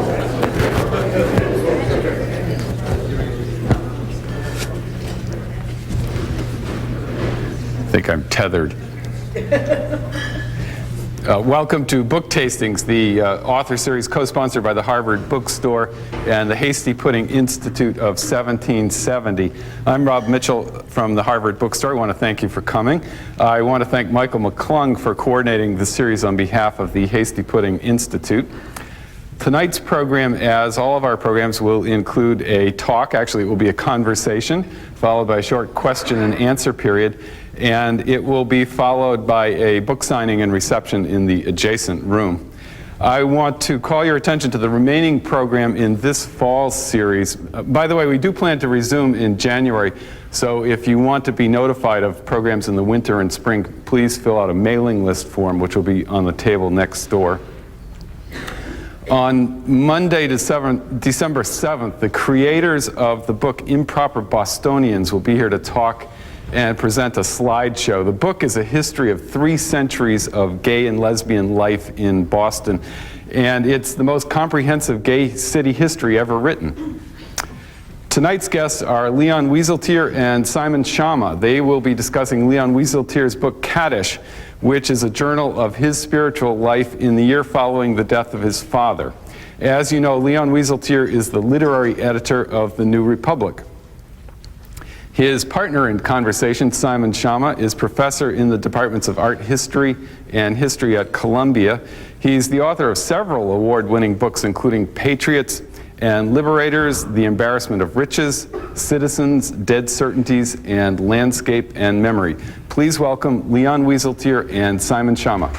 I think I'm tethered. Welcome to Book Tastings, the author series co-sponsored by the Harvard Bookstore and the Hasty Pudding Institute of 1770. I'm Rob Mitchell from the Harvard Bookstore. I want to thank you for coming. I want to thank Michael McClung for coordinating the series on behalf of the Hasty Pudding Institute. Tonight's program, as all of our programs, will include a talk. Actually, it will be a conversation, followed by a short question and answer period. And it will be followed by a book signing and reception in the adjacent room. I want to call your attention to the remaining program in this fall series. By the way, we do plan to resume in January, so if you want to be notified of programs in the winter and spring, please fill out a mailing list form, which will be on the table next door. On Monday, December 7th, the creators of the book Improper Bostonians will be here to talk and present a slideshow. The book is a history of 3 centuries of gay and lesbian life in Boston, and it's the most comprehensive gay city history ever written. Tonight's guests are Leon Wieseltier and Simon Schama. They will be discussing Leon Wieseltier's book Kaddish, which is a journal of his spiritual life in the year following the death of his father. As you know, Leon Wieseltier is the literary editor of The New Republic. His partner in conversation, Simon Schama, is professor in the departments of art history and history at Columbia. He's the author of several award-winning books, including Patriots and Liberators, The Embarrassment of Riches, Citizens, Dead Certainties, and Landscape and Memory. Please welcome Leon Wieseltier and Simon Schama.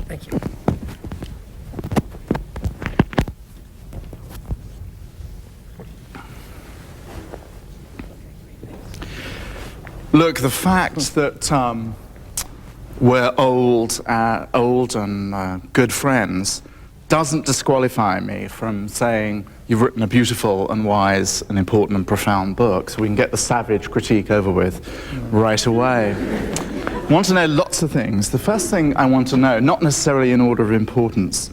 Thank you. Look, the fact that we're old and good friends doesn't disqualify me from saying you've written a beautiful and wise and important and profound book, so we can get the savage critique over with right away. I want to know lots of things. The first thing I want to know, not necessarily in order of importance,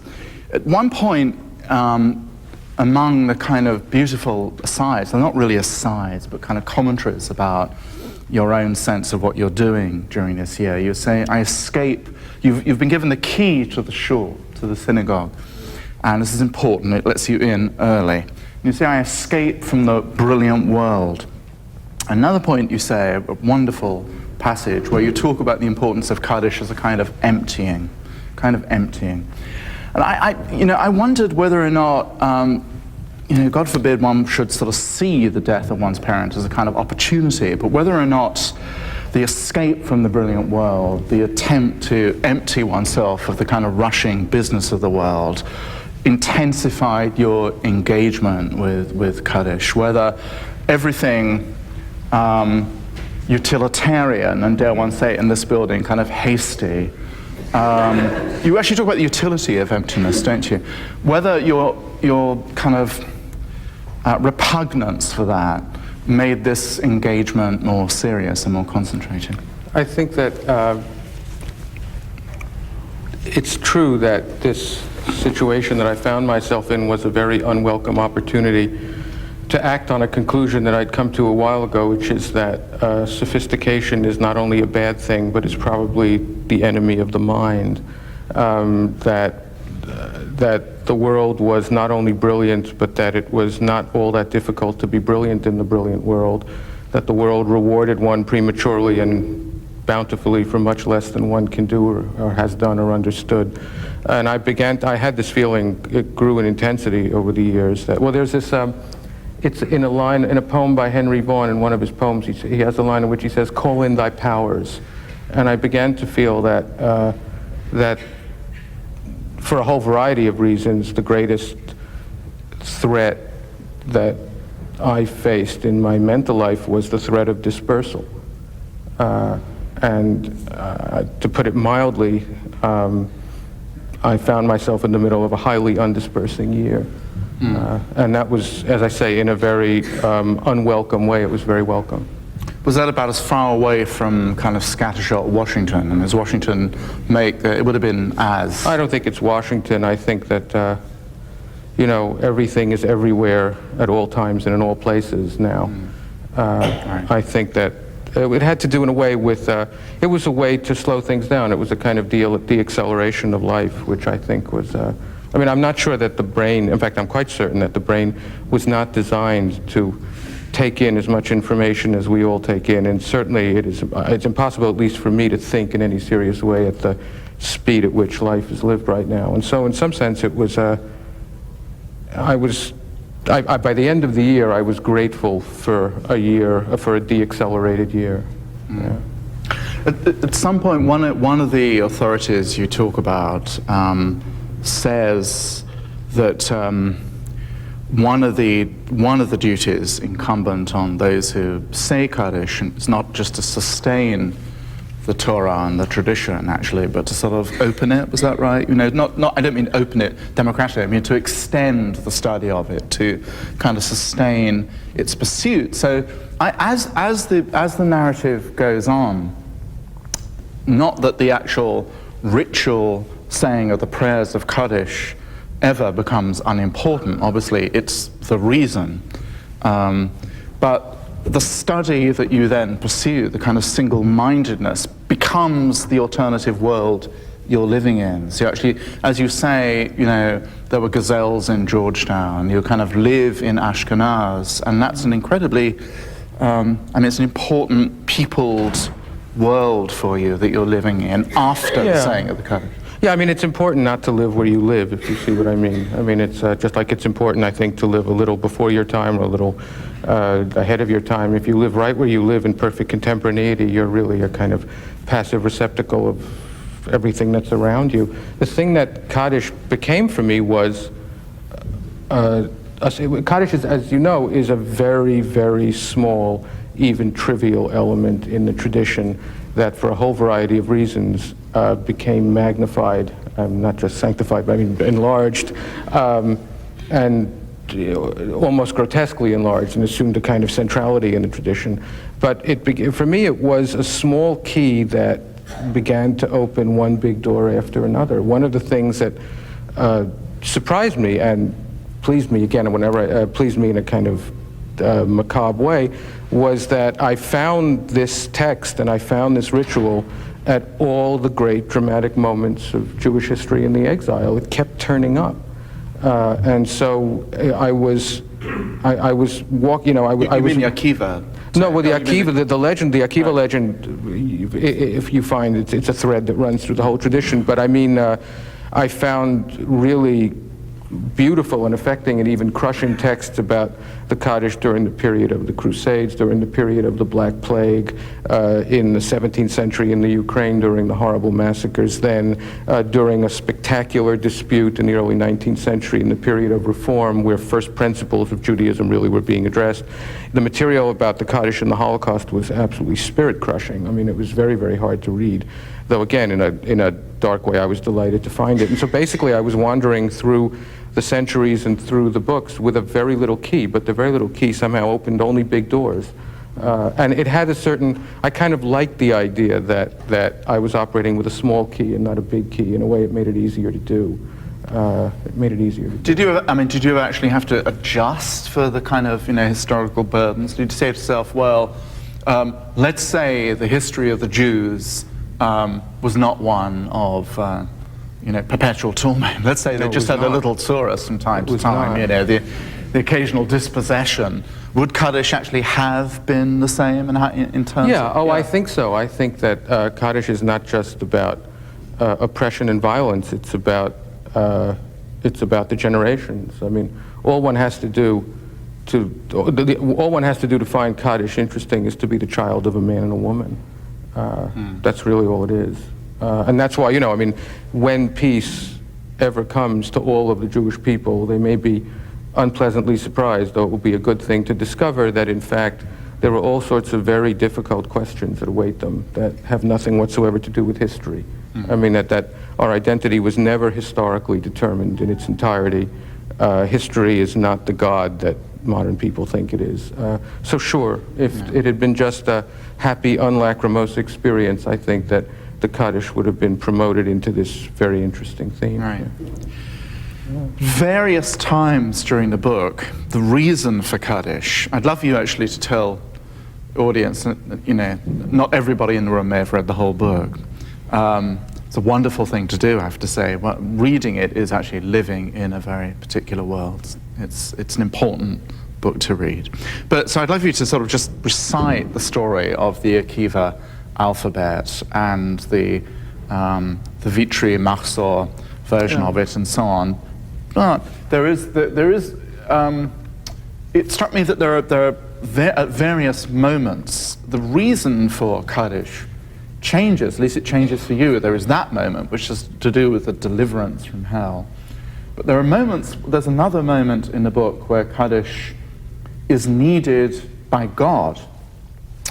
at one point among the kind of beautiful asides, they're not really asides, but kind of commentaries about your own sense of what you're doing during this year. You're saying, I escape, you've been given the key to the shul, to the synagogue, and this is important, it lets you in early. You say, I escape from the brilliant world. Another point you say, a wonderful passage where you talk about the importance of Kaddish as a kind of emptying. And I wondered whether or not, God forbid one should sort of see the death of one's parent as a kind of opportunity, but whether or not the escape from the brilliant world, the attempt to empty oneself of the kind of rushing business of the world, intensified your engagement with Kaddish, whether everything utilitarian, and dare one say in this building, kind of hasty. You actually talk about the utility of emptiness, don't you? Whether your kind of repugnance for that made this engagement more serious and more concentrated. I think that it's true that this situation that I found myself in was a very unwelcome opportunity to act on a conclusion that I'd come to a while ago, which is that sophistication is not only a bad thing, but is probably the enemy of the mind. That the world was not only brilliant, but that it was not all that difficult to be brilliant in the brilliant world. That the world rewarded one prematurely and bountifully for much less than one can do or has done or understood. And I had this feeling, it grew in intensity over the years, that, well, there's this, it's in a poem by Henry Vaughan, in one of his poems, he has a line in which he says, "Call in thy powers." And I began to feel that for a whole variety of reasons, the greatest threat that I faced in my mental life was the threat of dispersal. To put it mildly, I found myself in the middle of a highly undispersing year. And that was, as I say, in a very unwelcome way. It was very welcome. Was that about as far away from kind of scattershot Washington? And as Washington it would have been as... I don't think it's Washington. I think that, you know, everything is everywhere at all times and in all places now. Right. I think that it had to do in a way with, it was a way to slow things down. It was a kind of de-acceleration of life, which I think was, I mean, I'm not sure that the brain, in fact, I'm quite certain that the brain was not designed to take in as much information as we all take in, and certainly it's impossible, at least for me, to think in any serious way at the speed at which life is lived right now. And so in some sense it was, by the end of the year I was grateful for a de-accelerated year. Yeah. At some point, one of the authorities you talk about says that one of the duties incumbent on those who say Kaddish is not just to sustain the Torah and the tradition, actually, but to sort of open it. Was that right? You know, I don't mean open it democratically. I mean to extend the study of it, to kind of sustain its pursuit. So, as the narrative goes on, not that the actual ritual saying of the prayers of Kaddish ever becomes unimportant. Obviously, it's the reason. But the study that you then pursue, the kind of single-mindedness, becomes the alternative world you're living in. So actually, as you say, you know, there were gazelles in Georgetown, you kind of live in Ashkenaz, and that's an incredibly, I mean, it's an important peopled world for you that you're living in after the saying of the Kaddish. Yeah, I mean, it's important not to live where you live, if you see what I mean. I mean, it's just like it's important, I think, to live a little before your time or a little ahead of your time. If you live right where you live in perfect contemporaneity, you're really a kind of passive receptacle of everything that's around you. The thing that Kaddish became for me was, Kaddish, as you know, is a very, very small, even trivial element in the tradition that for a whole variety of reasons became magnified, not just sanctified, but I mean enlarged, and almost grotesquely enlarged, and assumed a kind of centrality in the tradition. But for me, it was a small key that began to open one big door after another. One of the things that surprised me and pleased me, again, whenever pleased me in a kind of macabre way, was that I found this text and I found this ritual at all the great dramatic moments of Jewish history in the exile. It kept turning up. And so I was walking, you know, I was... mean the Akiva? No, well, the Akiva, the legend, the Akiva legend, if you find it's a thread that runs through the whole tradition, but I mean, I found really beautiful and affecting and even crushing texts about the Kaddish during the period of the Crusades, during the period of the Black Plague, in the 17th century in the Ukraine during the horrible massacres, then during a spectacular dispute in the early 19th century in the period of Reform, where first principles of Judaism really were being addressed. The material about the Kaddish and the Holocaust was absolutely spirit-crushing. I mean, it was very, very hard to read. Though again, in a dark way, I was delighted to find it. And so basically I was wandering through the centuries and through the books with a very little key, but the very little key somehow opened only big doors. And it had a certain, I kind of liked the idea that I was operating with a small key and not a big key. In a way, it made it easier to do. It made it easier to do. Did you ever actually have to adjust for the kind of, you know, historical burdens? Did you say to yourself, well, let's say the history of the Jews was not one of, you know, perpetual torment. Let's say they just had a little Taurus from time to time, you know, the occasional dispossession. Would Kaddish actually have been the same in terms of... I think so. I think that Kaddish is not just about oppression and violence. It's about the generations. I mean, all one has to do to find Kaddish interesting is to be the child of a man and a woman. That's really all it is. And that's why, you know, I mean, when peace ever comes to all of the Jewish people, they may be unpleasantly surprised, though it will be a good thing to discover that, in fact, there are all sorts of very difficult questions that await them that have nothing whatsoever to do with history. I mean, that our identity was never historically determined in its entirety. History is not the God that modern people think it is. So sure, if it had been just a happy, unlachrymose experience, I think that the Kaddish would have been promoted into this very interesting theme. Right. Various times during the book, the reason for Kaddish, I'd love you actually to tell the audience, you know, not everybody in the room may have read the whole book. It's a wonderful thing to do, I have to say. But reading it is actually living in a very particular world. It's an important book to read. But so I'd love you to sort of just recite the story of the Akiva alphabet and the Vitry Machzor version of it and so on. But it struck me that there are at various moments, the reason for Kaddish changes, at least it changes for you. There is that moment, which is to do with the deliverance from hell. But there are moments, there's another moment in the book where Kaddish is needed by God,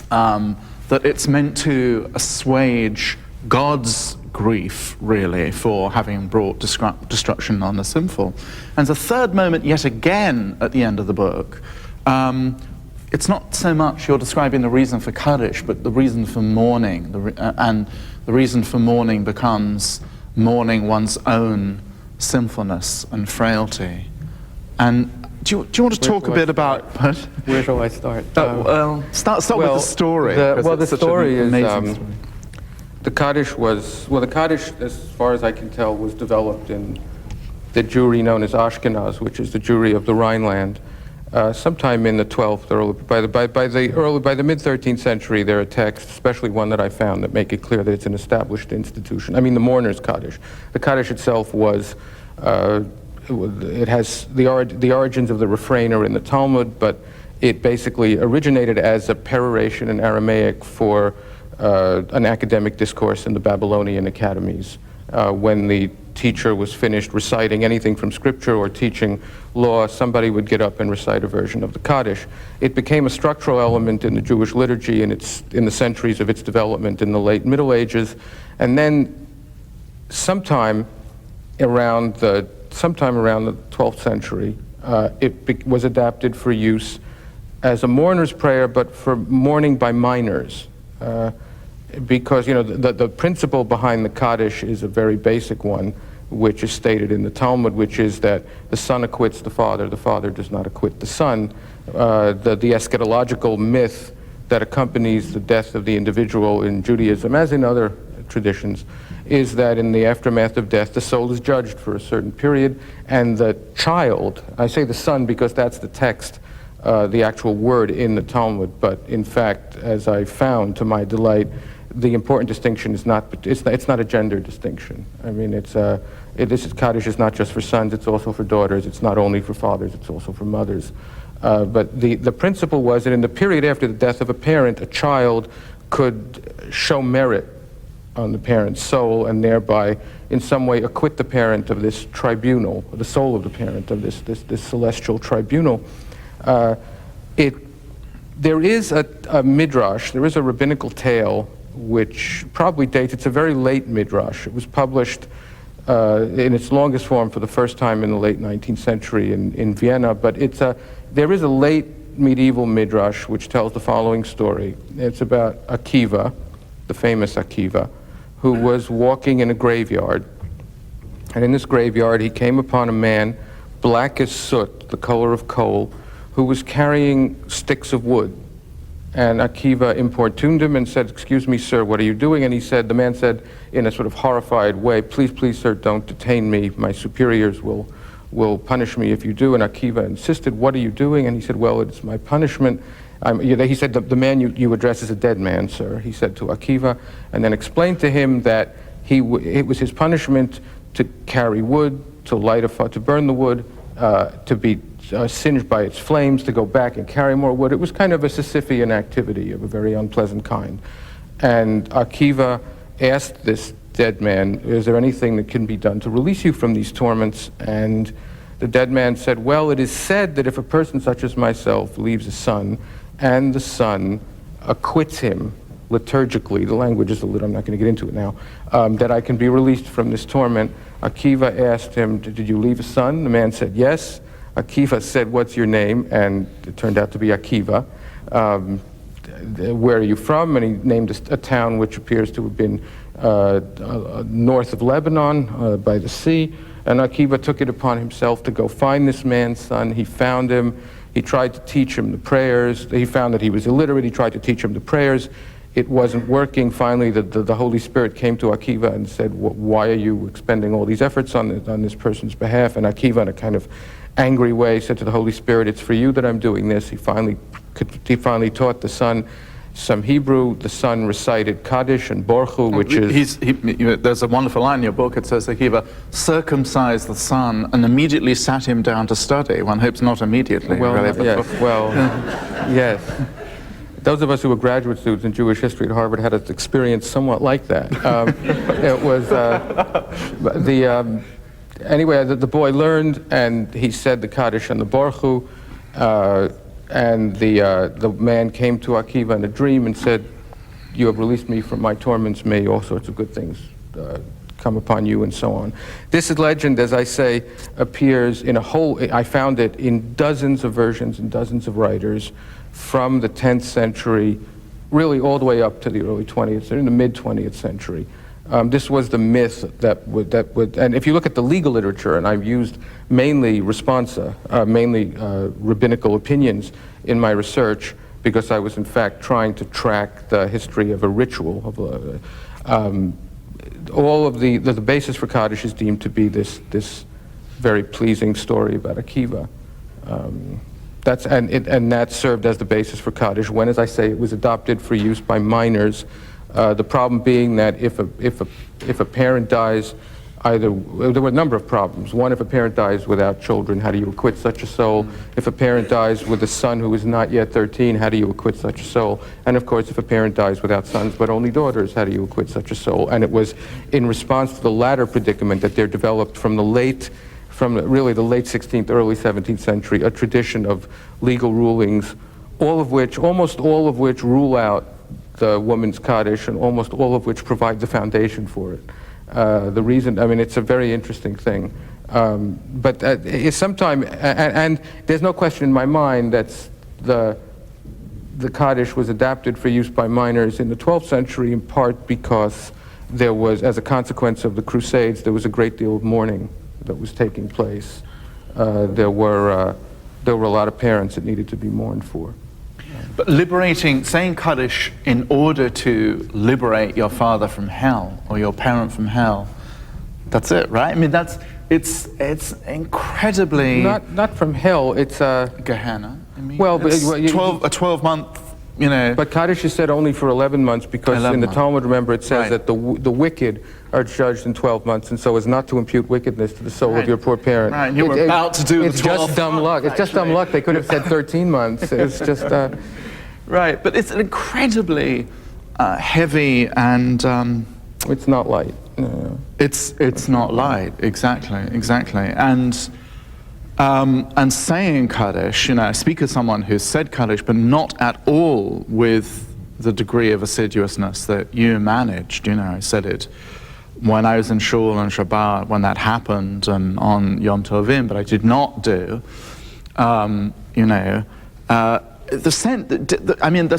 that it's meant to assuage God's grief, really, for having brought destruction on the sinful. And the third moment, yet again, at the end of the book, it's not so much you're describing the reason for Kaddish, but the reason for mourning. And the reason for mourning becomes mourning one's own sinfulness and frailty. And do you want to talk a bit about... What? Where shall I start? Well, start with the story. The story is... amazing story. The Kaddish, as far as I can tell, was developed in the Jewry known as Ashkenaz, which is the Jewry of the Rhineland. Sometime in the 12th, or by the mid-13th century, there are texts, especially one that I found, that make it clear that it's an established institution. I mean, the mourner's Kaddish. The Kaddish itself was, it has the origins of the refrain are in the Talmud, but it basically originated as a peroration in Aramaic for an academic discourse in the Babylonian academies. When the teacher was finished reciting anything from scripture or teaching law, somebody would get up and recite a version of the Kaddish. It became a structural element in the Jewish liturgy in the centuries of its development in the late Middle Ages, and then sometime around the 12th century, it was adapted for use as a mourner's prayer, but for mourning by minors. Because, you know, the principle behind the Kaddish is a very basic one, which is stated in the Talmud, which is that the son acquits the father does not acquit the son. The eschatological myth that accompanies the death of the individual in Judaism, as in other traditions, is that in the aftermath of death, the soul is judged for a certain period, and the child, I say the son because that's the text, the actual word in the Talmud, but in fact, as I found to my delight, the important distinction is it's not a gender distinction. I mean, this Kaddish is not just for sons, it's also for daughters. It's not only for fathers, it's also for mothers. But the principle was that in the period after the death of a parent, a child could show merit on the parent's soul and thereby in some way acquit the parent of this tribunal, the soul of the parent of this celestial tribunal. There is a midrash, there is a rabbinical tale which probably dates, it's a very late midrash. It was published in its longest form for the first time in the late 19th century in Vienna, but there is a late medieval midrash which tells the following story. It's about Akiva, the famous Akiva, who was walking in a graveyard, and in this graveyard he came upon a man, black as soot, the color of coal, who was carrying sticks of wood. And Akiva importuned him and said, "Excuse me, sir, what are you doing?" And the man said in a sort of horrified way, "Please, sir, don't detain me. My superiors will punish me if you do." And Akiva insisted, "What are you doing?" And he said, "Well, it's my punishment." He said, the man you address is a dead man, sir," he said to Akiva, and then explained to him that it was his punishment to carry wood, to burn the wood, to be singed by its flames, to go back and carry more wood. It was kind of a Sisyphean activity of a very unpleasant kind. And Akiva asked this dead man, is there anything that can be done to release you from these torments? And the dead man said, well, it is said that if a person such as myself leaves a son, and the son acquits him liturgically, the language is a little, I'm not going to get into it now, that I can be released from this torment. Akiva asked him, did you leave a son? The man said, yes. Akiva said, what's your name? And it turned out to be Akiva. Where are you from? And he named a town which appears to have been north of Lebanon by the sea. And Akiva took it upon himself to go find this man's son. He found him. He tried to teach him the prayers. He found that he was illiterate. He tried to teach him the prayers. It wasn't working. Finally, the Holy Spirit came to Akiva and said, why are you expending all these efforts on this person's behalf? And Akiva, in a kind of angry way, said to the Holy Spirit, it's for you that I'm doing this. He finally taught the son some Hebrew. The son recited Kaddish and Borchu, which is... There's a wonderful line in your book. It says Akiva circumcised the son and immediately sat him down to study. One hopes not immediately. Well, really, yes, well, yes. Those of us who were graduate students in Jewish history at Harvard had an experience somewhat like that. It was anyway, the boy learned, and he said the Kaddish and the Borchu, and the man came to Akiva in a dream and said, you have released me from my torments, may all sorts of good things come upon you, and so on. This legend, as I say, appears in I found it in dozens of versions and dozens of writers from the 10th century, really all the way up to the early 20th century, in the mid-20th century. This was the myth that would, and if you look at the legal literature, and I've used mainly responsa, mainly rabbinical opinions in my research, because I was in fact trying to track the history of a ritual. All of the basis for Kaddish is deemed to be this very pleasing story about Akiva. And that served as the basis for Kaddish when, as I say, it was adopted for use by minors. The problem being that if a parent dies, there were a number of problems. One, if a parent dies without children, how do you acquit such a soul? If a parent dies with a son who is not yet 13, how do you acquit such a soul? And of course, if a parent dies without sons but only daughters, how do you acquit such a soul? And it was in response to the latter predicament that there developed from really the late 16th, early 17th century, a tradition of legal rulings, almost all of which rule out the woman's Kaddish, and almost all of which provide the foundation for it. The reason, I mean, it's a very interesting thing. But it's sometime, and there's no question in my mind that the Kaddish was adapted for use by minors in the 12th century, in part because there was, as a consequence of the Crusades, there was a great deal of mourning that was taking place. There were a lot of parents that needed to be mourned for. But saying Kaddish in order to liberate your father from hell or your parent from hell, that's it, right? I mean, it's incredibly... Not from hell, it's Gehenna. I mean, well, but, it's a 12-month, you know... But Kaddish is said only for 11 months because 11 in the months. Talmud, remember, it says Right. that the wicked are judged in 12 months, and so as not to impute wickedness to the soul of your poor parent. Right, and you were about to do the 12th It's just dumb luck. It's just dumb luck. They could have said 13 months. It's just... Right, but it's an incredibly heavy and... it's not light. No. It's not light, exactly. And saying Kaddish, you know, I speak as someone who's said Kaddish, but not at all with the degree of assiduousness that you managed. You know, I said it when I was in Shul and Shabbat, when that happened, and on Yom Tovim, but I did not do, you know, the sense that, I mean,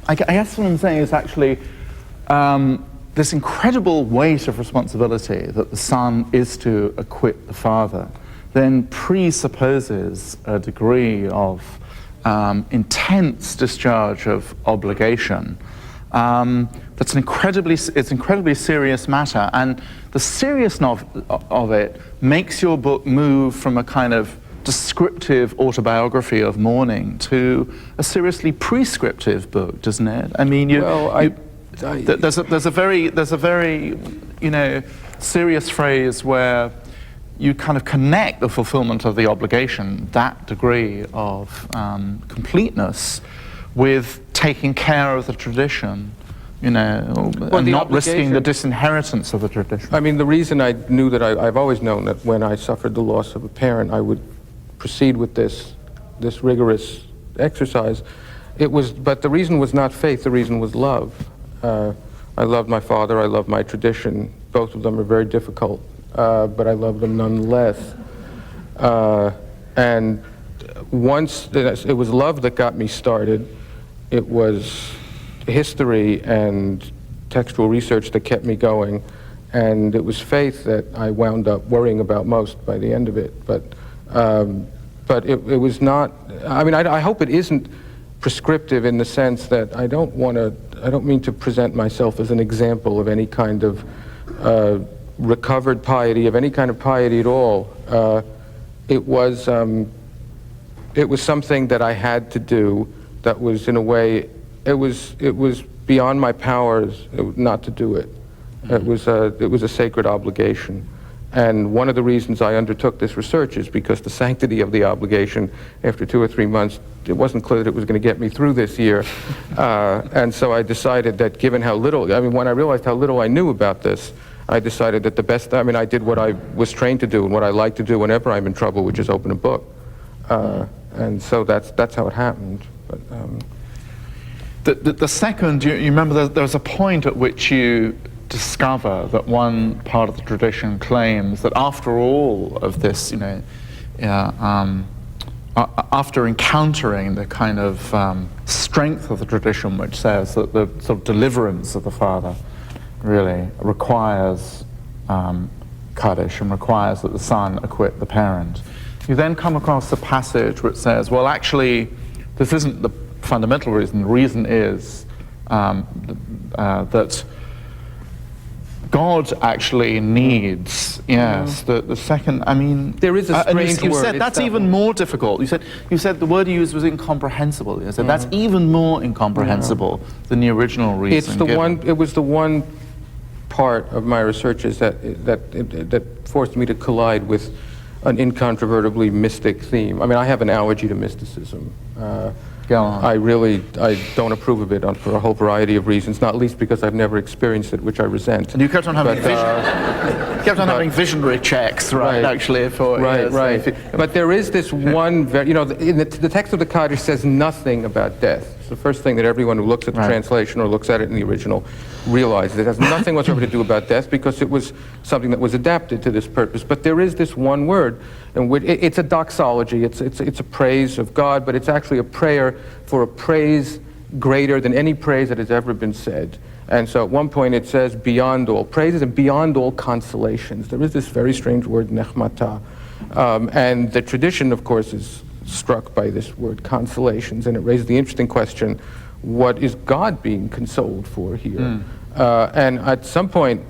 I guess what I'm saying is actually this incredible weight of responsibility that the son is to acquit the father then presupposes a degree of intense discharge of obligation. It's an incredibly serious matter, and the seriousness of it makes your book move from a kind of descriptive autobiography of mourning to a seriously prescriptive book, doesn't it? I mean, there's a very you know, serious phrase where you kind of connect the fulfillment of the obligation, that degree of completeness, with taking care of the tradition you know, and the not risking the obligation- disinheritance of the tradition. I mean, the reason I knew that I've always known that when I suffered the loss of a parent, I would proceed with this rigorous exercise. But the reason was not faith, the reason was love. I loved my father, I loved my tradition. Both of them are very difficult, but I love them nonetheless. And once, it was love that got me started. It was history and textual research that kept me going. And it was faith that I wound up worrying about most by the end of it. But it was not, I mean, I hope it isn't prescriptive in the sense that I don't mean to present myself as an example of any kind of recovered piety, of any kind of piety at all. It was something that I had to do that was, in a way, it was beyond my powers not to do it. It was a sacred obligation. And one of the reasons I undertook this research is because the sanctity of the obligation, after 2 or 3 months, it wasn't clear that it was going to get me through this year. And so I decided that given how little, I mean, when I realized how little I knew about this, I decided that the best, I mean, I did what I was trained to do and what I like to do whenever I'm in trouble, which is open a book. And so that's how it happened. But, The second, you remember there's a point at which you discover that one part of the tradition claims that after all of this, you know, after encountering the kind of strength of the tradition which says that the sort of deliverance of the father really requires Kaddish and requires that the son acquit the parent, you then come across the passage which says, well, actually, this isn't the fundamental reason. The reason is that God actually needs, yes, the second, I mean... There is a strange you word. said that's even more difficult. You said the word you used was incomprehensible. You said that's even more incomprehensible than the original reason It's the given. it was the one part of my research is that forced me to collide with an incontrovertibly mystic theme. I mean, I have an allergy to mysticism. Go on. I don't approve of it for a whole variety of reasons, not least because I've never experienced it, which I resent. And you kept on having But, visionary checks, right? Actually, for Right. But there is this one, you know, the text of the Kaddish says nothing about death. It's the first thing that everyone who looks at the translation or looks at it in the original realizes. It has nothing whatsoever to do about death because it was something that was adapted to this purpose. But there is this one word, in which it's a doxology. It's a praise of God, but it's actually a prayer for a praise greater than any praise that has ever been said. And so at one point it says beyond all praises and beyond all consolations. There is this very strange word, nechmata. And the tradition, of course, is struck by this word consolations, and it raises the interesting question, what is God being consoled for here? And at some point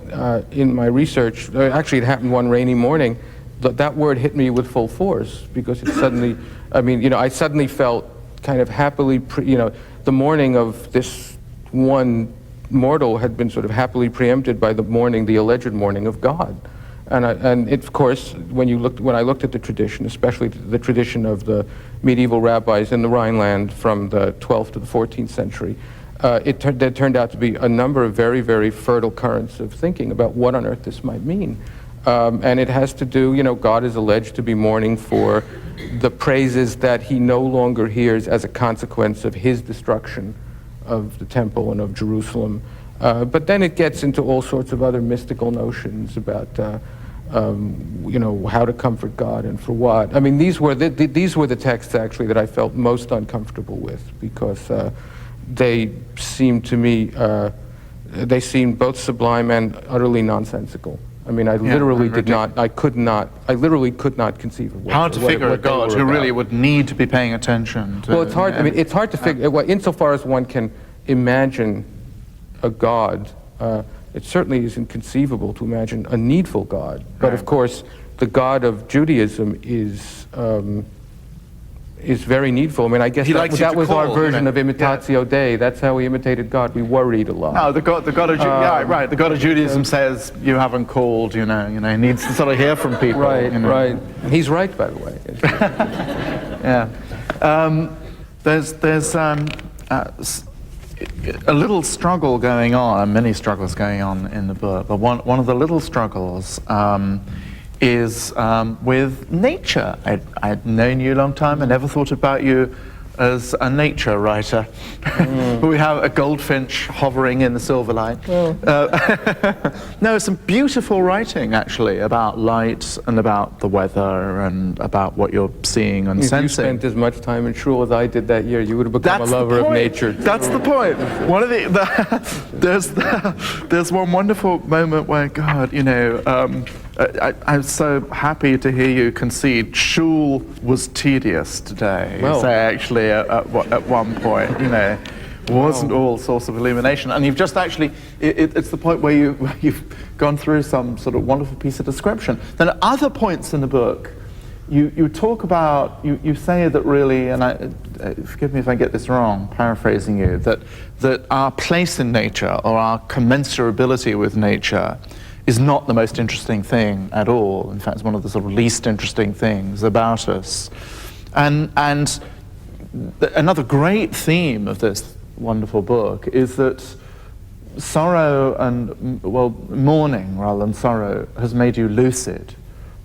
in my research, actually it happened one rainy morning, that word hit me with full force because it suddenly, I mean, you know, I suddenly felt kind of happily, you know, the mourning of this one mortal had been sort of happily preempted by the alleged mourning of God. And it, of course, when I looked at the tradition, especially the tradition of the medieval rabbis in the Rhineland from the 12th to the 14th century, there turned out to be a number of very, very fertile currents of thinking about what on earth this might mean. And it has to do, you know, God is alleged to be mourning for the praises that he no longer hears as a consequence of his destruction of the temple and of Jerusalem. But then it gets into all sorts of other mystical notions about, you know, how to comfort God and for what. I mean, these were the texts, actually, that I felt most uncomfortable with because they seemed to me, they seemed both sublime and utterly nonsensical. I mean, I literally I literally could not conceive of Hard to figure a God who really would need to be paying attention to... Well, it's hard, I mean, it's hard to figure, well, insofar as one can imagine a God, it certainly is inconceivable to imagine a needful God. But of course, the God of Judaism is very needful. I mean, I guess that was our version of imitatio Dei. That's how we imitated God. We worried a lot. No, the God of the God of Judaism says you haven't called. You know, he needs to sort of hear from people. Right, you know. right. He's right, by the way. Yeah. There's a little struggle going on, many struggles going on in the book, but one of the little struggles is with nature. I'd known you a long time. I never thought about you as a nature writer. We have a goldfinch hovering in the silver light. No, some beautiful writing actually about light and about the weather and about what you're seeing and If you sensing. spent as much time in shul as I did that year, you would have become a lover of nature. That's the point. One of there's one wonderful moment where, God, you know, I'm so happy to hear you concede shul was tedious today. Well. So actually, at one point, you know, wasn't all source of illumination. And you've just actually, it's the point where you've gone through some sort of wonderful piece of description. Then at other points in the book, you talk about, you say that really, and forgive me if I get this wrong, paraphrasing you, that our place in nature or our commensurability with nature is not the most interesting thing at all. In fact, it's one of the sort of least interesting things about us. And another great theme of this wonderful book is that sorrow and, well, mourning rather than sorrow has made you lucid,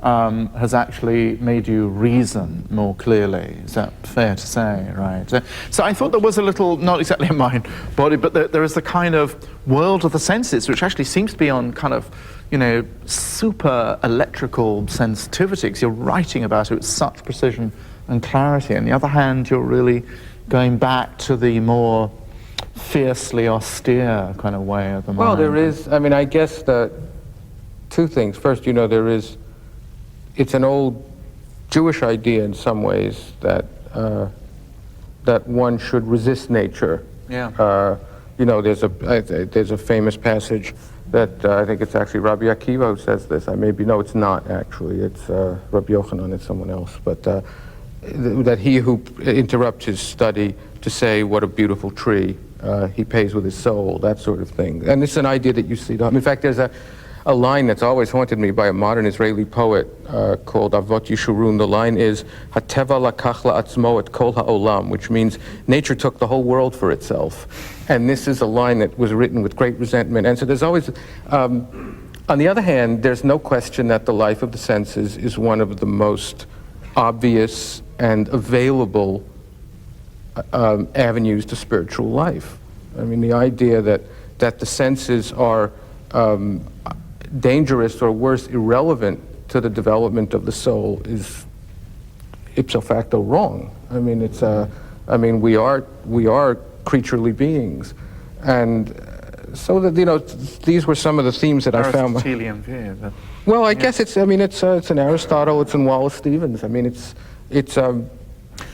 has actually made you reason more clearly. Is that fair to say, right? So I thought there was a little, not exactly a mind body, but there is the kind of world of the senses, which actually seems to be on kind of, you know, super electrical sensitivity, because you're writing about it with such precision and clarity. On the other hand, you're really going back to the more fiercely austere kind of way of the mind. Well, there is, I mean, I guess that two things. First, you know, it's an old Jewish idea in some ways that that one should resist nature. Yeah. You know, there's a famous passage that I think it's actually Rabbi Akiva who says this. No, it's not actually. It's Rabbi Yochanan. It's someone else. But that he who interrupts his study to say what a beautiful tree he pays with his soul, that sort of thing. And it's an idea that you see. In fact, there's a line that's always haunted me by a modern Israeli poet called Avot Yeshurun. The line is, Hateva lakach la'atzmo et kol ha'olam, which means nature took the whole world for itself. And this is a line that was written with great resentment. And so there's always, on the other hand, there's no question that the life of the senses is one of the most obvious and available avenues to spiritual life. I mean, the idea that the senses are dangerous or worse, irrelevant to the development of the soul is ipso facto wrong. I mean, we are creaturely beings, and so that, you know, these were some of the themes that I found. Aristotelian view. But Well, I guess it's an Aristotle, it's in Wallace Stevens. I mean, it's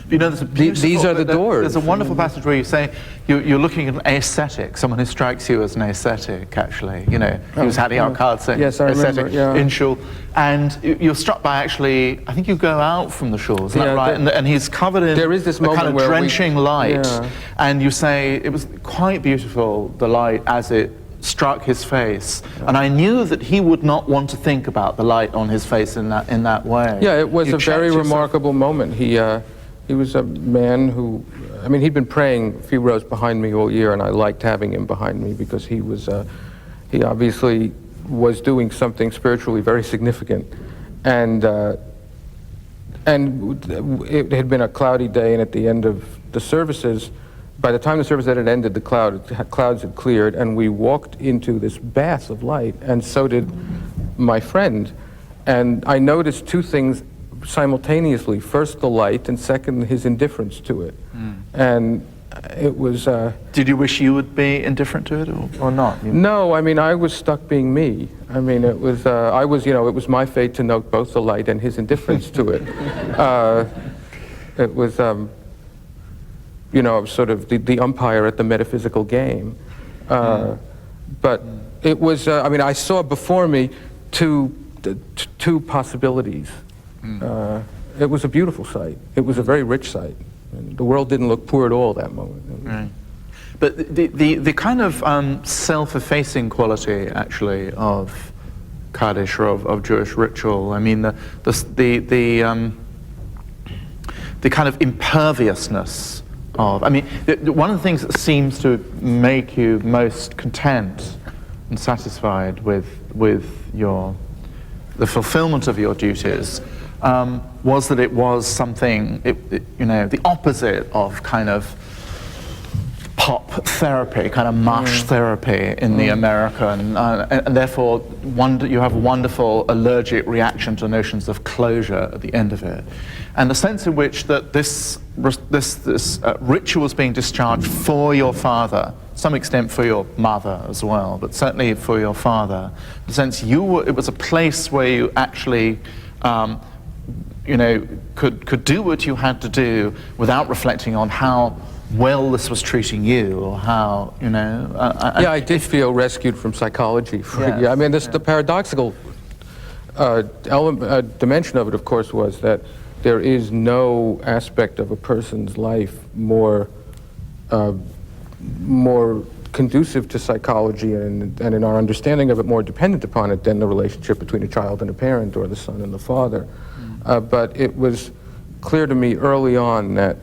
you know, there's a beautiful, these are the doors. There's a wonderful passage where you say you're looking at an ascetic, someone who strikes you as an ascetic, actually. You know, he was handing out cards saying yes, I remember, ascetic yeah. in shul. And you're struck by, actually, I think you go out from the shul, isn't that Yeah, right? And he's covered in there is this a kind moment of where drenching light. Yeah. And you say it was quite beautiful, the light, as it struck his face. And I knew that he would not want to think about the light on his face in that way. Yeah, it was You a very checked yourself. remarkable moment. He was a man who, I mean, he'd been praying a few rows behind me all year, and I liked having him behind me because he obviously was doing something spiritually very significant. And it had been a cloudy day, and at the end of the services, by the time the service had ended, the clouds had cleared, and we walked into this bath of light, and so did my friend. And I noticed two things simultaneously. First, the light, and second, his indifference to it. And it was... Did you wish you would be indifferent to it or not? No, I mean, I was stuck being me. I mean, it was, it was my fate to note both the light and his indifference to it. It was, I was sort of the umpire at the metaphysical game. But it was, I saw before me two possibilities. It was a beautiful sight. It was a very rich sight. And the world didn't look poor at all that moment. Right. But the kind of self-effacing quality, actually, of Kaddish or of Jewish ritual, I mean, the kind of imperviousness of? I mean, one of the things that seems to make you most content and satisfied with the fulfillment of your duties was that it was something, the opposite of kind of pop therapy, kind of mush therapy in the American, and therefore you have a wonderful allergic reaction to notions of closure at the end of it. And the sense in which that this ritual is being discharged for your father, to some extent for your mother as well, but certainly for your father, in the sense it was a place where you actually could do what you had to do without reflecting on how well this was treating you, or how, I did feel rescued from psychology for a year. I mean, the paradoxical dimension of it, of course, was that there is no aspect of a person's life more conducive to psychology and in our understanding of it more dependent upon it than the relationship between a child and a parent, or the son and the father. But it was clear to me early on that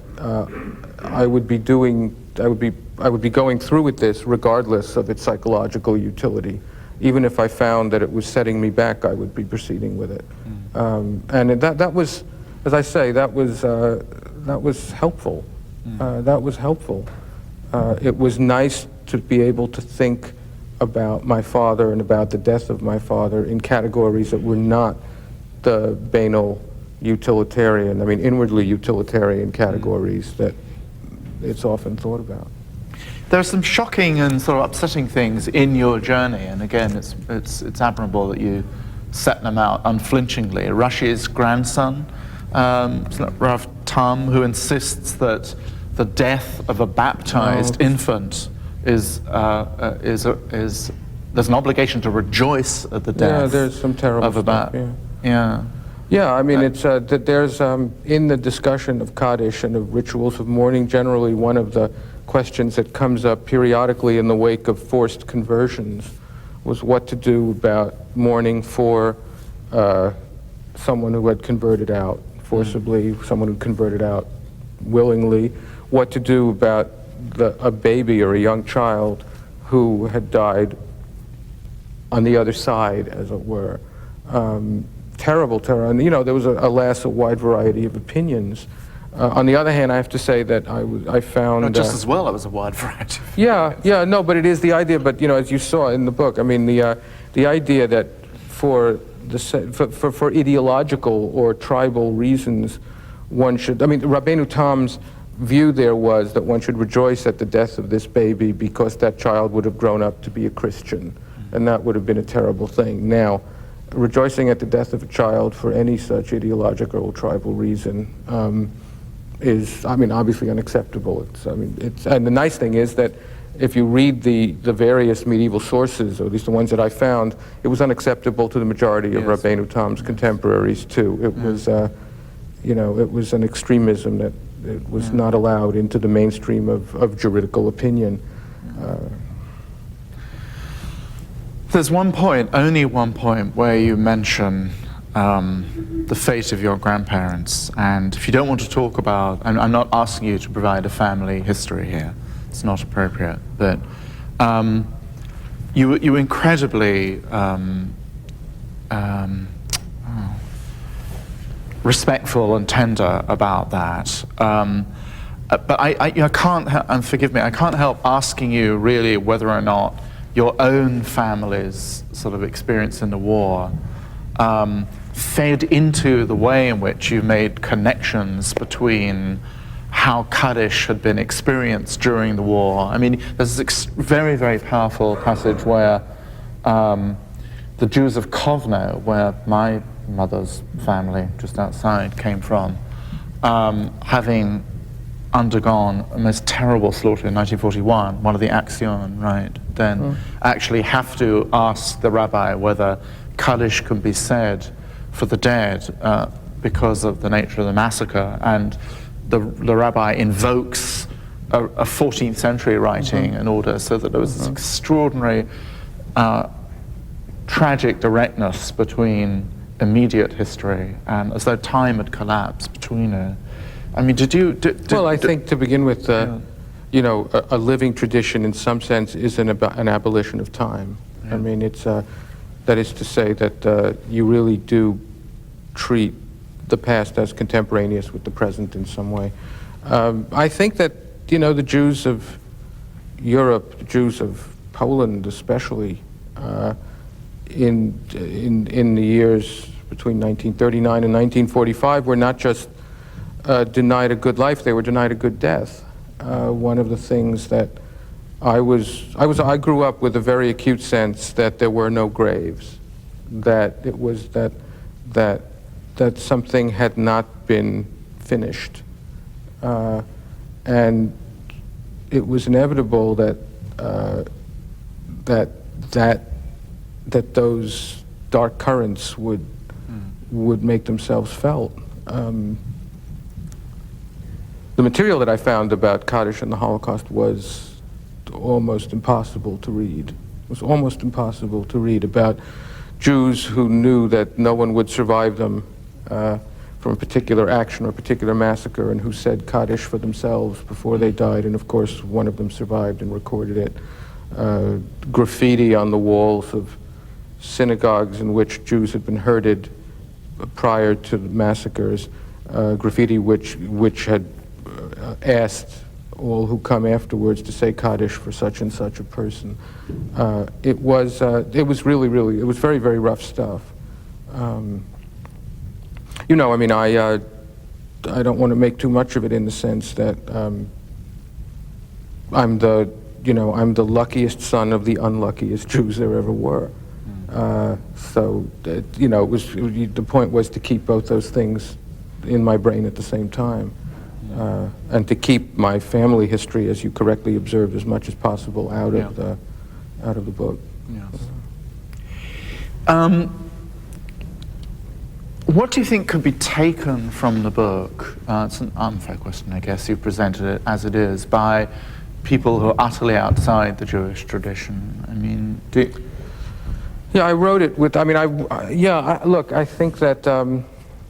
I would be going through with this regardless of its psychological utility. Even if I found that it was setting me back, I would be proceeding with it. And that was, as I say, that was helpful. That was helpful. It was nice to be able to think about my father and about the death of my father in categories that were not the banal utilitarian, inwardly utilitarian categories that it's often thought about. There are some shocking and sort of upsetting things in your journey, and again, it's admirable that you set them out unflinchingly. Rashi's grandson, Rav Tam, who insists that the death of a baptized infant is there's an obligation to rejoice at the death. There's some terrible of a stuff. It's that there's in the discussion of Kaddish and of rituals of mourning, generally one of the questions that comes up periodically in the wake of forced conversions was what to do about mourning for someone who had converted out forcibly, someone who converted out willingly, what to do about a baby or a young child who had died on the other side, as it were. Terrible terror, and there was a wide variety of opinions. On the other hand, I have to say that I found just as well. It was a wide variety. But it is the idea. But as you saw in the book, the idea that for ideological or tribal reasons, one should. Rabbeinu Tam's view there was that one should rejoice at the death of this baby because that child would have grown up to be a Christian, and that would have been a terrible thing. Now, rejoicing at the death of a child for any such ideological or tribal reason is, obviously unacceptable. And the nice thing is that if you read the various medieval sources, or at least the ones that I found, it was unacceptable to the majority of Rabbeinu Tam's contemporaries too. It was, it was an extremism that it was not allowed into the mainstream of juridical opinion. There's one point, only one point, where you mention the fate of your grandparents. And if you don't want to talk about, I'm not asking you to provide a family history here. It's not appropriate. But you were incredibly respectful and tender about that. But I can't, and forgive me, I can't help asking you really whether or not your own family's sort of experience in the war fed into the way in which you made connections between how Kaddish had been experienced during the war. There's this very, very powerful passage where the Jews of Kovno, where my mother's family just outside came from, having undergone a most terrible slaughter in 1941, one of the Axion, right, then actually have to ask the rabbi whether Kaddish can be said for the dead because of the nature of the massacre. And the rabbi invokes a 14th century writing in order, so that there was this extraordinary tragic directness between immediate history and as though time had collapsed between it. I mean, did you... Well, I think to begin with, you know, a living tradition in some sense is an abolition of time. I mean, it's, that is to say that you really do treat the past as contemporaneous with the present in some way. I think that, you know, the Jews of Europe, the Jews of Poland especially, in the years between 1939 and 1945 were not just denied a good life, they were denied a good death. One of the things that I grew up with a very acute sense that there were no graves, that it was that something had not been finished, and it was inevitable that those dark currents would make themselves felt. The material that I found about Kaddish and the Holocaust was almost impossible to read. It was almost impossible to read about Jews who knew that no one would survive them from a particular action or particular massacre, and who said Kaddish for themselves before they died, and of course one of them survived and recorded it. Graffiti on the walls of synagogues in which Jews had been herded prior to the massacres, graffiti which had asked all who come afterwards to say Kaddish for such and such a person. It was really, it was very, very rough stuff. You know, I mean, I don't want to make too much of it in the sense that I'm the luckiest son of the unluckiest Jews there ever were. So, you know, the point was to keep both those things in my brain at the same time. And to keep my family history, as you correctly observed, as much as possible out of the book. Yes. What do you think could be taken from the book? It's an unfair question, I guess. You've presented it as it is by people who are utterly outside the Jewish tradition. I mean, yeah, I wrote it with. I mean, look, I think that.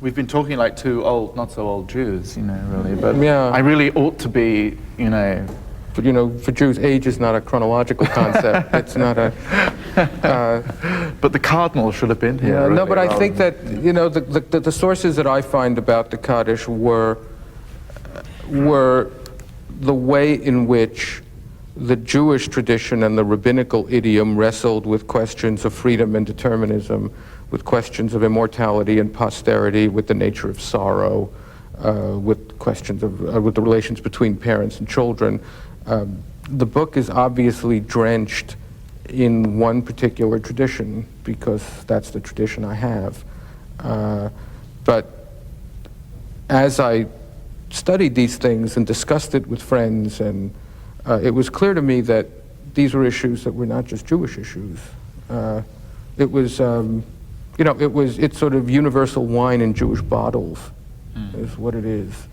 We've been talking like two old, not so old Jews, you know, really, but yeah. I really ought to be, you know. But, you know, for Jews, age is not a chronological concept. It's not a... but the cardinal should have been here. Yeah, really, no, but I think that, you know, the sources that I find about the Kaddish were the way in which the Jewish tradition and the rabbinical idiom wrestled with questions of freedom and determinism, with questions of immortality and posterity, with the nature of sorrow, with questions of with the relations between parents and children. The book is obviously drenched in one particular tradition because that's the tradition I have. But as I studied these things and discussed it with friends, and it was clear to me that these were issues that were not just Jewish issues. It was, you know, it's sort of universal wine in Jewish bottles, is what it is.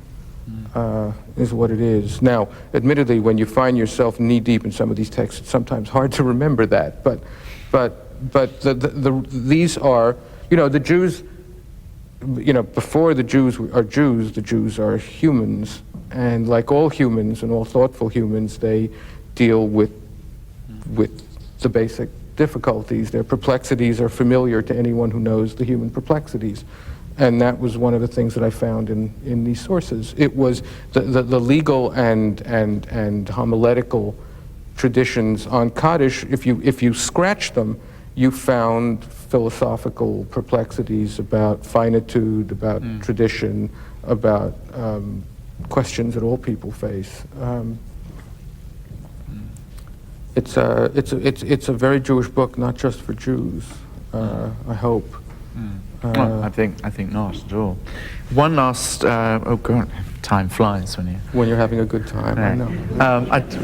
Is what it is. Now, admittedly, when you find yourself knee-deep in some of these texts, it's sometimes hard to remember that. But these are, you know, the Jews, you know, before the Jews are humans, and like all humans and all thoughtful humans, they deal with the basic difficulties. Their perplexities are familiar to anyone who knows the human perplexities. And that was one of the things that I found in these sources. It was the legal and homiletical traditions on Kaddish. If you scratch them, you found philosophical perplexities about finitude, about tradition, about questions that all people face. It's a very Jewish book, not just for Jews. I hope. Well, I think not at all. One last, oh God, time flies when you're having a good time. I know.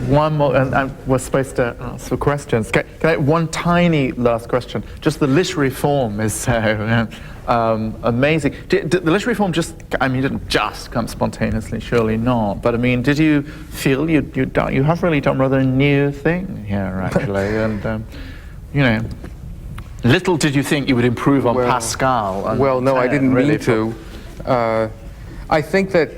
One more, and we're supposed to ask for questions. Can I, one tiny last question? Just the literary form is so amazing. Did the literary form just, I mean, it didn't just come spontaneously, surely not, but I mean, did you feel you have really done rather a new thing here, actually, and, you know, little did you think you would improve on Pascal. Well, no, I didn't really mean to. I think that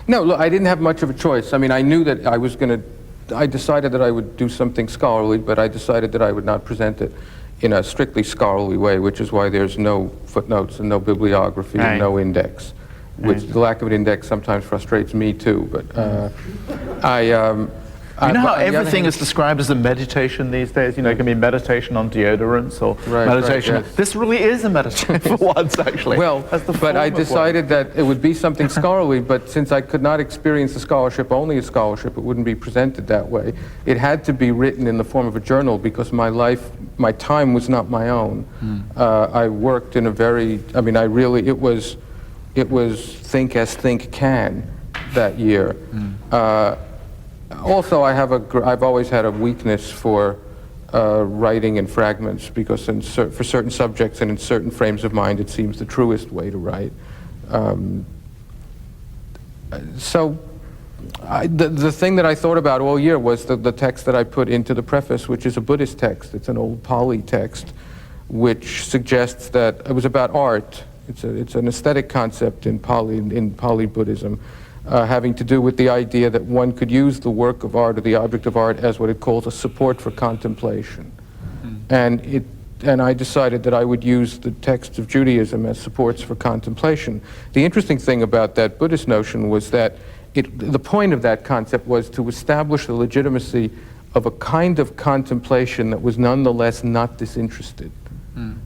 No, look, I didn't have much of a choice. I mean, I knew that I was going to, I decided that I would do something scholarly, but I decided that I would not present it in a strictly scholarly way, which is why there's no footnotes and no bibliography Right. and no index, which the lack of an index sometimes frustrates me too, but You know how on the other everything hand- is described as a meditation these days? You know, it can be meditation on deodorants or Right, meditation. right, yes. This really is a meditation for once, actually. Well, That's the but I form of one. decided that it would be something scholarly, but since I could not experience the scholarship only as scholarship, it wouldn't be presented that way. It had to be written in the form of a journal because my life, my time was not my own. I worked in a very, I mean, it was think as think can that year. Also, I've always had a weakness for writing in fragments because for certain subjects and in certain frames of mind, it seems the truest way to write. The thing that I thought about all year was the text that I put into the preface, which is a Buddhist text. It's an old Pali text, which suggests that it was about art. It's an aesthetic concept in Pali Buddhism. Having to do with the idea that one could use the work of art or the object of art as what it calls a support for contemplation. And I decided that I would use the texts of Judaism as supports for contemplation. The interesting thing about that Buddhist notion was that the point of that concept was to establish the legitimacy of a kind of contemplation that was nonetheless not disinterested.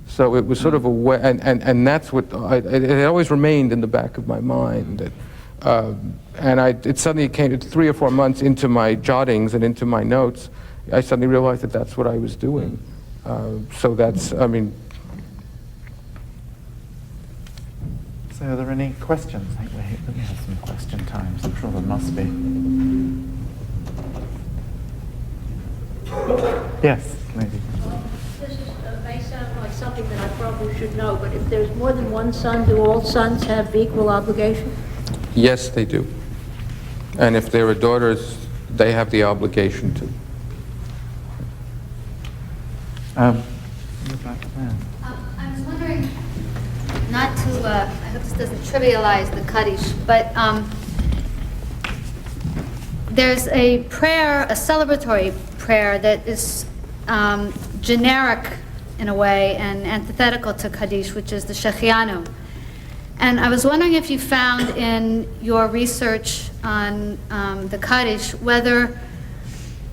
So it was sort of a way, and that's what, it always remained in the back of my mind. That, it suddenly came 3 or 4 months into my jottings and into my notes, I suddenly realized that that's what I was doing. So that's, I mean. So are there any questions? I think we have some question times. I'm sure there must be. Yes, maybe. This may sound like something that I probably should know, but if there's more than one son, do all sons have equal obligation? Yes, they do. And if there are daughters, they have the obligation to. I was wondering, not to, I hope this doesn't trivialize the Kaddish, but there's a prayer, a celebratory prayer that is generic in a way and antithetical to Kaddish, which is the Shechianu. And I was wondering if you found in your research on the Kaddish whether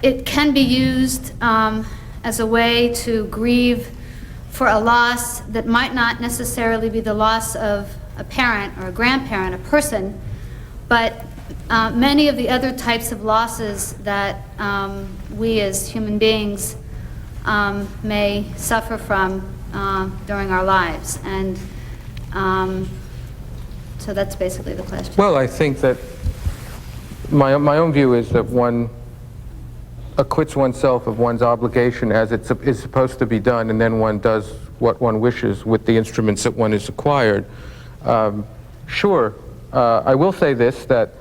it can be used as a way to grieve for a loss that might not necessarily be the loss of a parent or a grandparent, a person, but many of the other types of losses that we as human beings may suffer from during our lives. And so that's basically the question. Well, I think that my own view is that one acquits oneself of one's obligation as it is supposed to be done, and then one does what one wishes with the instruments that one has acquired. Sure, I will say this, that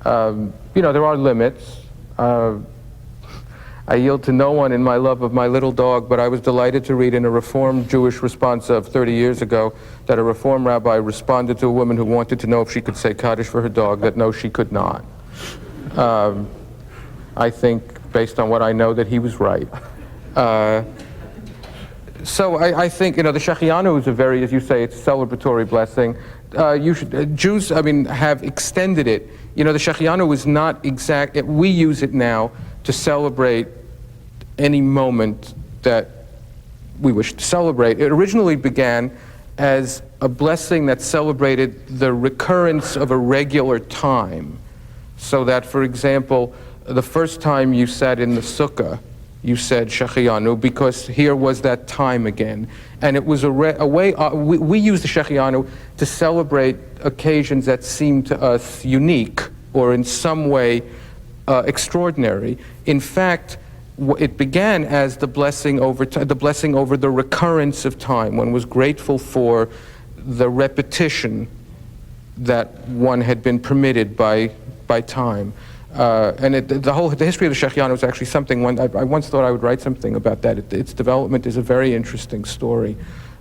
there are limits. I yield to no one in my love of my little dog, but I was delighted to read in a Reformed Jewish response of 30 years ago that a Reform rabbi responded to a woman who wanted to know if she could say Kaddish for her dog, that no, she could not. I think, based on what I know, that he was right. So I think, the Shechianu is a very, as you say, it's a celebratory blessing. Jews, have extended it. The Shechianu is not exact. We use it now to celebrate any moment that we wish to celebrate. It originally began as a blessing that celebrated the recurrence of a regular time. So that, for example, the first time you sat in the sukkah, you said Shechianu because here was that time again. And it was a way, we use the Shechianu to celebrate occasions that seem to us unique or in some way extraordinary. In fact, it began as the blessing over the recurrence of time. One was grateful for the repetition that one had been permitted by time. And the history of the Shechianu is actually something, I once thought I would write something about that. Its development is a very interesting story.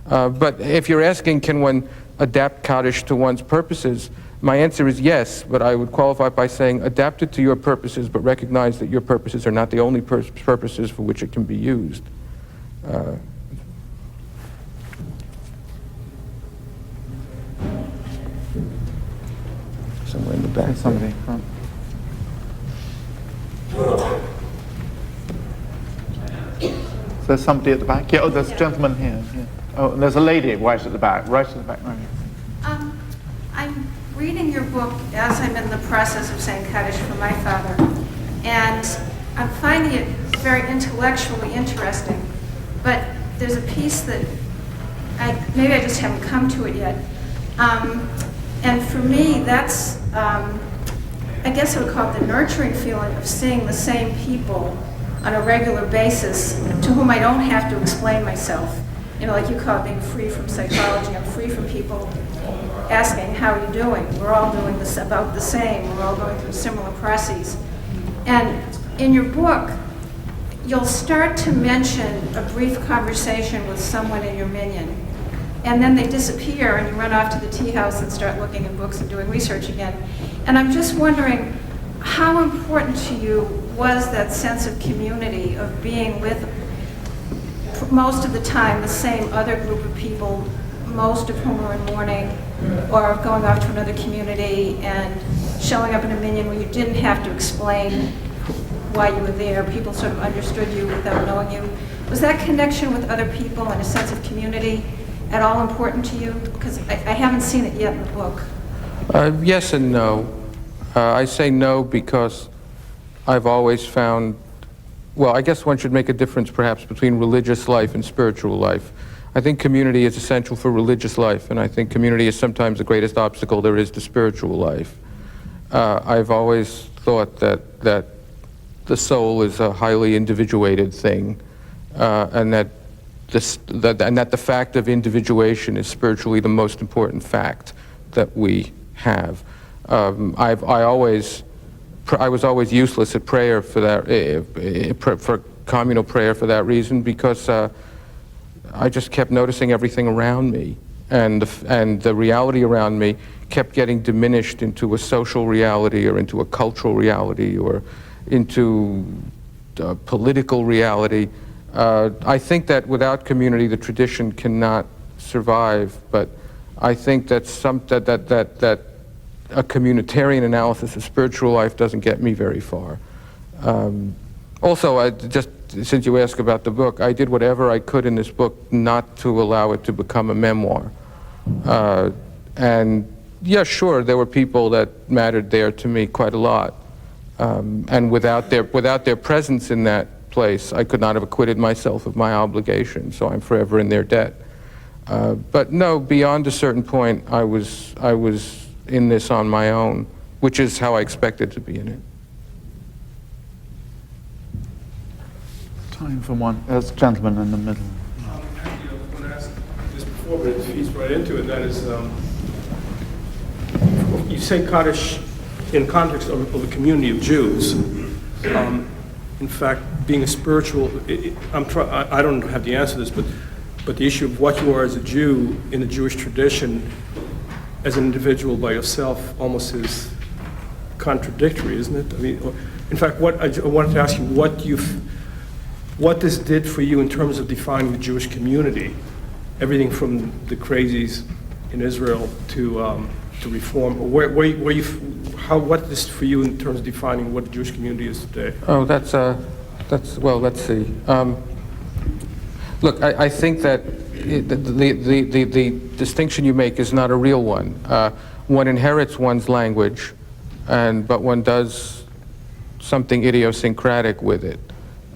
But if you're asking, can one adapt Kaddish to one's purposes, My answer is yes, but I would qualify by saying adapt it to your purposes, but recognize that your purposes are not the only purposes for which it can be used. Somewhere in the back. There's somebody front. So there's somebody at the back. Yeah, oh, there's a gentleman here. Yeah. Oh, and there's a lady right at the back. Right. I'm reading your book as I'm in the process of saying Kaddish for my father, and I'm finding it very intellectually interesting, but there's a piece that maybe I just haven't come to it yet. And for me, that's, I guess I would call it the nurturing feeling of seeing the same people on a regular basis to whom I don't have to explain myself. You know, like you call it being free from psychology. I'm free from people asking, how are you doing? We're all doing this about the same. We're all going through similar processes. And in your book, you'll start to mention a brief conversation with someone in your minyan. And then they disappear and you run off to the tea house and start looking at books and doing research again. And I'm just wondering, how important to you was that sense of community, of being with most of the time the same other group of people, most of whom are in mourning or going off to another community and showing up in a minyan where you didn't have to explain why you were there. People sort of understood you without knowing you. Was that connection with other people and a sense of community at all important to you? Because I haven't seen it yet in the book. Yes and no. I say no because I've always found, well, I guess one should make a difference perhaps between religious life and spiritual life. I think community is essential for religious life, and I think community is sometimes the greatest obstacle there is to spiritual life. I've always thought that the soul is a highly individuated thing, and that the fact of individuation is spiritually the most important fact that we have. I was always useless at prayer for that, for communal prayer for that reason, because I just kept noticing everything around me, and the reality around me kept getting diminished into a social reality or into a cultural reality or into political reality. I think that without community, the tradition cannot survive. But I think that that a communitarian analysis of spiritual life doesn't get me very far. Also, just since you asked about the book, I did whatever I could in this book not to allow it to become a memoir. And yeah, sure, there were people that mattered there to me quite a lot. And without their presence in that place, I could not have acquitted myself of my obligation, so I'm forever in their debt. But no, beyond a certain point, I was in this on my own, which is how I expected to be in it. Time for one. There's a gentleman in the middle. Actually, I was going to ask this before, but it feeds right into it. That is, you say Kaddish in context of the community of Jews. In fact, being a spiritual, I don't have the answer to this, but the issue of what you are as a Jew in the Jewish tradition, as an individual by yourself, almost is contradictory, isn't it? I mean, in fact, I wanted to ask you what this did for you in terms of defining the Jewish community, everything from the crazies in Israel to Reform. What is this for you in terms of defining what the Jewish community is today? Oh, well, let's see. Look, I think that the distinction you make is not a real one. One inherits one's language, but one does something idiosyncratic with it.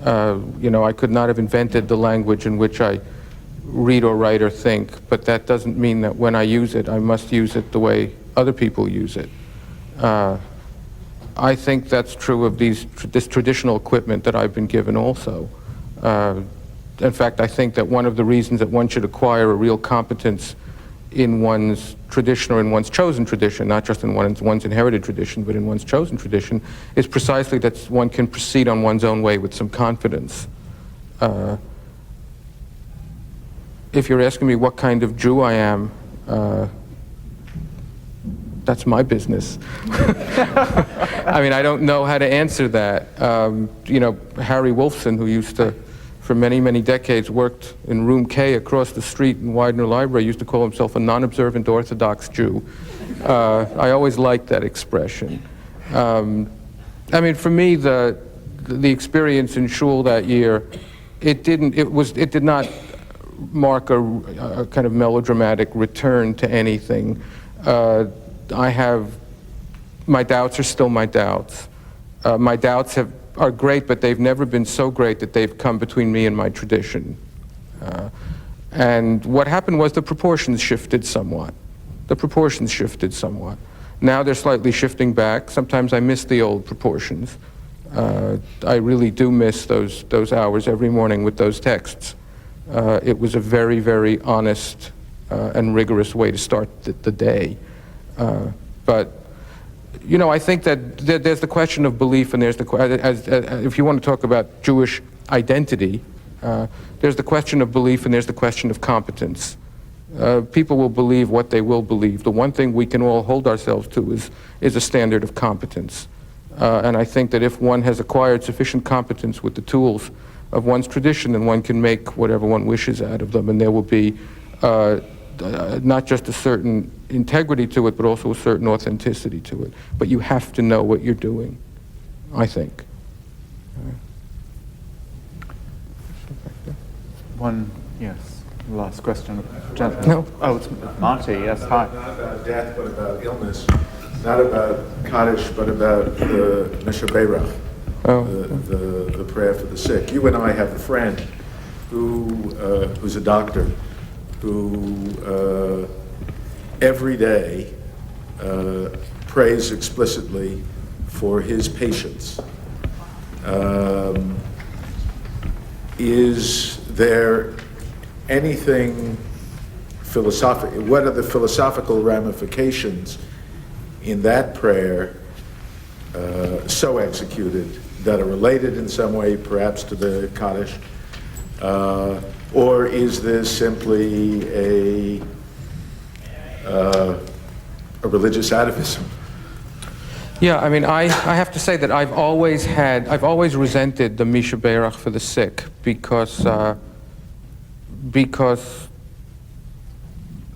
I could not have invented the language in which I read or write or think, but that doesn't mean that when I use it, I must use it the way other people use it. I think that's true of this traditional equipment that I've been given also. In fact, I think that one of the reasons that one should acquire a real competence in one's tradition or in one's chosen tradition, not just in one's inherited tradition, but in one's chosen tradition, is precisely that one can proceed on one's own way with some confidence. If you're asking me what kind of Jew I am, that's my business. I mean, I don't know how to answer that. You know, Harry Wolfson, who used to, for many, many decades, worked in room K across the street in Widener Library, used to call himself a non-observant Orthodox Jew. I always liked that expression. I mean, for me, the experience in shul that year, it did not mark a kind of melodramatic return to anything. My doubts are still my doubts. My doubts are great, but they've never been so great that they've come between me and my tradition. And what happened was the proportions shifted somewhat. Now they're slightly shifting back. Sometimes I miss the old proportions. I really do miss those hours every morning with those texts. It was a very, very honest and rigorous way to start the day. But, you know, I think that there's the question of belief, and there's if you want to talk about Jewish identity, there's the question of belief and there's the question of competence. People will believe what they will believe. The one thing we can all hold ourselves to is a standard of competence. And I think that if one has acquired sufficient competence with the tools of one's tradition, then one can make whatever one wishes out of them, and there will be not just a certain integrity to it, but also a certain authenticity to it. But you have to know what you're doing, I think. One, yes, last question. Gentlemen. No. Oh, it's Marty, yes, hi. Not about death, but about illness. Not about Kaddish, but about the Mishaberach, the prayer for the sick. You and I have a friend who's a doctor, who every day prays explicitly for his patients. Is there anything philosophical? What are the philosophical ramifications in that prayer so executed that are related in some way, perhaps to the Kaddish? Or is this simply a religious atavism? Yeah, I mean, I have to say that I've always resented the Misha Berach for the sick because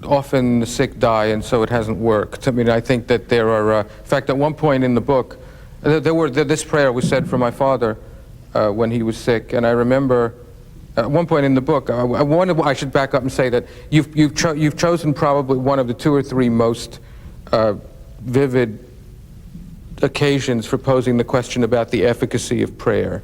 often the sick die, and so it hasn't worked. I mean, I think that there are, in fact, at one point in the book, this prayer was said for my father when he was sick, and I remember at one point in the book, I should back up and say that you've chosen probably one of the 2 or 3 most vivid occasions for posing the question about the efficacy of prayer.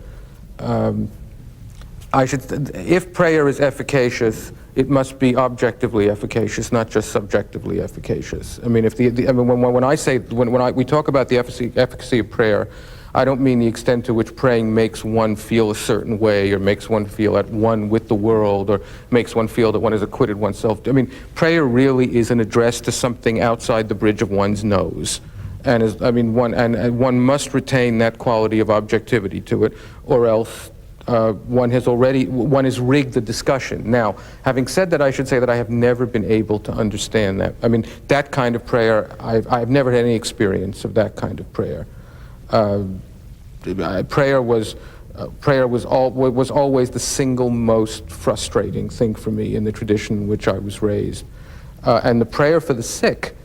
If prayer is efficacious, it must be objectively efficacious, not just subjectively efficacious. I mean, when we talk about the efficacy of prayer, I don't mean the extent to which praying makes one feel a certain way, or makes one feel at one with the world, or makes one feel that one has acquitted oneself. I mean, prayer really is an address to something outside the bridge of one's nose. And one must retain that quality of objectivity to it, or else one has rigged the discussion. Now, having said that, I should say that I have never been able to understand that. I mean, that kind of prayer, I've never had any experience of that kind of prayer. Prayer was always the single most frustrating thing for me in the tradition in which I was raised. And the prayer for the sick,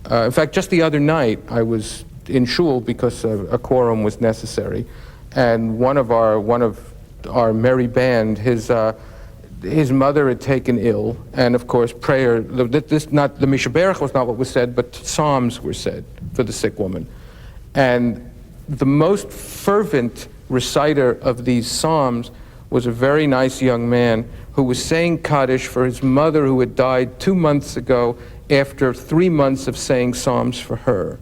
in fact, just the other night, I was in shul because a quorum was necessary, and one of our merry band, his mother had taken ill, and of course prayer, the Misha Berach was not what was said, but psalms were said for the sick woman. And the most fervent reciter of these psalms was a very nice young man who was saying Kaddish for his mother, who had died 2 months ago after 3 months of saying psalms for her.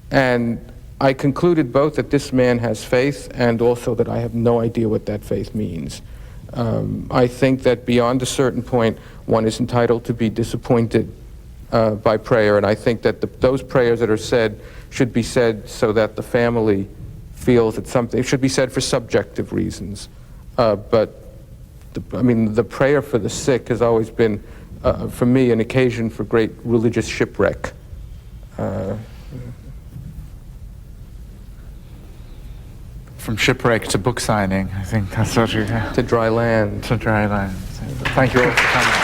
And I concluded both that this man has faith and also that I have no idea what that faith means. I think that beyond a certain point, one is entitled to be disappointed by prayer, and I think that those prayers that are said should be said so that the family feels that something, it should be said for subjective reasons. But the prayer for the sick has always been, for me, an occasion for great religious shipwreck. From shipwreck to book signing, I think that's what you have to dry land. to dry land. Thank you all for coming.